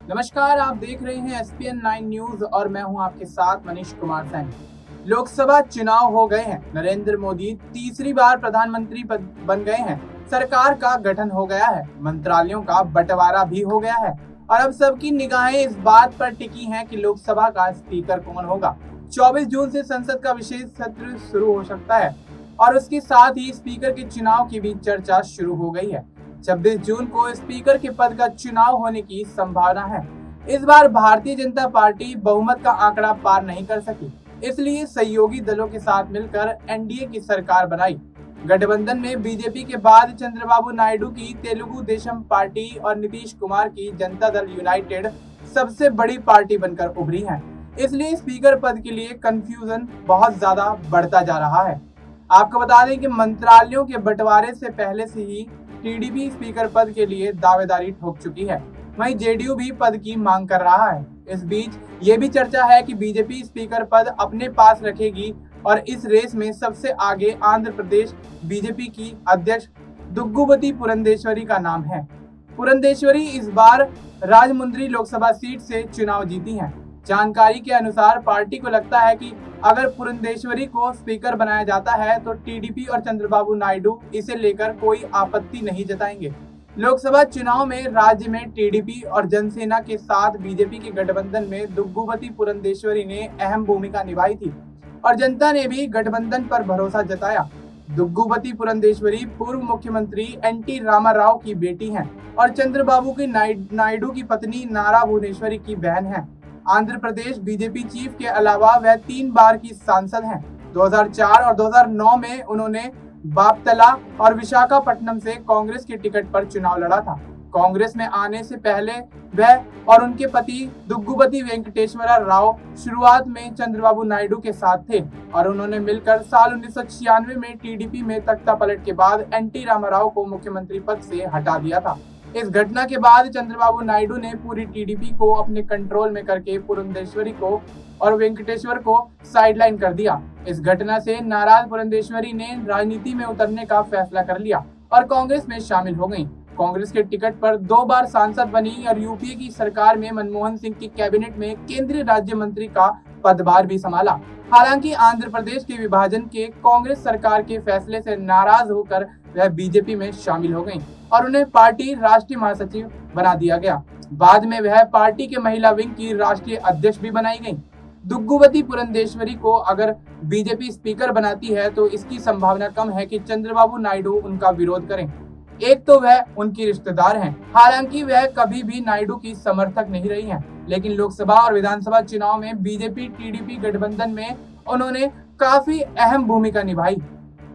नमस्कार, आप देख रहे हैं एसपीएन 9 न्यूज और मैं हूं आपके साथ मनीष कुमार सैनी। लोकसभा चुनाव हो गए हैं। नरेंद्र मोदी तीसरी बार प्रधानमंत्री बन गए हैं। सरकार का गठन हो गया है। मंत्रालयों का बंटवारा भी हो गया है और अब सबकी निगाहें इस बात पर टिकी हैं कि लोकसभा का स्पीकर कौन होगा। 24 जून से संसद का विशेष सत्र शुरू हो सकता है और उसके साथ ही स्पीकर के चुनाव की भी चर्चा शुरू हो गई है। 26 जून को स्पीकर के पद का चुनाव होने की संभावना है। इस बार भारतीय जनता पार्टी बहुमत का आंकड़ा पार नहीं कर सकी, इसलिए सहयोगी दलों के साथ मिलकर एनडीए की सरकार बनाई। गठबंधन में बीजेपी के बाद चंद्रबाबू नायडू की तेलुगु देशम पार्टी और नीतीश कुमार की जनता दल यूनाइटेड सबसे बड़ी पार्टी बनकर उभरी है। इसलिए स्पीकर पद के लिए कंफ्यूजन बहुत ज्यादा बढ़ता जा रहा है। आपको बता दें कि मंत्रालयों के बंटवारे से पहले से ही टीडीपी स्पीकर पद के लिए दावेदारी ठोक चुकी है। वहीं जेडीयू भी पद की मांग कर रहा है। इस बीच ये भी चर्चा है कि बीजेपी स्पीकर पद अपने पास रखेगी और इस रेस में सबसे आगे आंध्र प्रदेश बीजेपी की अध्यक्ष दुग्गुबती पुरंदेश्वरी का नाम है। पुरंदेश्वरी इस बार राजमुंद्री लोकसभा सीट से चुनाव जीती हैं। जानकारी के अनुसार पार्टी को लगता है कि अगर पुरंदेश्वरी को स्पीकर बनाया जाता है तो टीडीपी और चंद्रबाबू नायडू इसे लेकर कोई आपत्ति नहीं जताएंगे। लोकसभा चुनाव में राज्य में टीडीपी और जनसेना के साथ बीजेपी के गठबंधन में दुग्गुबती पुरंदेश्वरी ने अहम भूमिका निभाई थी और जनता ने भी गठबंधन पर भरोसा जताया। दुग्गुबती पुरंदेश्वरी पूर्व मुख्यमंत्री एनटी रामाराव की बेटी हैं और चंद्रबाबू की नायडू की पत्नी नारा भुवनेश्वरी की बहन है। आंध्र प्रदेश बीजेपी चीफ के अलावा वह 3 बार की सांसद हैं। 2004 और 2009 में उन्होंने बापतला और विशाखापट्टनम से कांग्रेस के टिकट पर चुनाव लड़ा था। कांग्रेस में आने से पहले वह और उनके पति दुग्गुबती वेंकटेश्वरा राव शुरुआत में चंद्रबाबू नायडू के साथ थे और उन्होंने मिलकर साल 1996 में टीडीपी में तख्ता पलट के बाद एनटी रामाराव को मुख्यमंत्री पद से हटा दिया था। इस घटना के बाद चंद्रबाबू नायडू ने पूरी टीडीपी को अपने कंट्रोल में करके पुरंदेश्वरी को और वेंकटेश्वर को साइडलाइन कर दिया। इस घटना से नाराज पुरंदेश्वरी ने राजनीति में उतरने का फैसला कर लिया और कांग्रेस में शामिल हो गईं। कांग्रेस के टिकट पर 2 बार सांसद बनी और यूपीए की सरकार में मनमोहन सिंह की कैबिनेट में केंद्रीय राज्य मंत्री का पदभार भी संभाला। हालांकि आंध्र प्रदेश के विभाजन के कांग्रेस सरकार के फैसले से नाराज होकर वह बीजेपी में शामिल हो गईं और उन्हें पार्टी राष्ट्रीय महासचिव बना दिया गया। बाद में वह पार्टी के महिला विंग की राष्ट्रीय अध्यक्ष भी बनाई गईं। दुग्गुबती पुरंदेश्वरी को अगर बीजेपी स्पीकर बनाती है तो इसकी संभावना कम है कि चंद्रबाबू नायडू उनका विरोध करें। एक तो वह उनकी रिश्तेदार हैं, हालांकि वह कभी भी नायडू की समर्थक नहीं रही हैं, लेकिन लोकसभा और विधानसभा चुनाव में बीजेपी टीडीपी गठबंधन में उन्होंने काफी अहम भूमिका निभाई।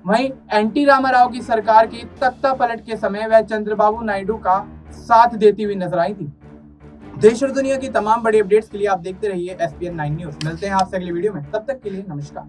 वहीं एनटी रामाराव की सरकार के तख्ता पलट के समय वह चंद्रबाबू नायडू का साथ देती हुई नजर आई थी। देश और दुनिया की तमाम बड़ी अपडेट्स के लिए आप देखते रहिए एसपीएन 9 न्यूज। मिलते हैं आपसे अगली वीडियो में, तब तक के लिए नमस्कार।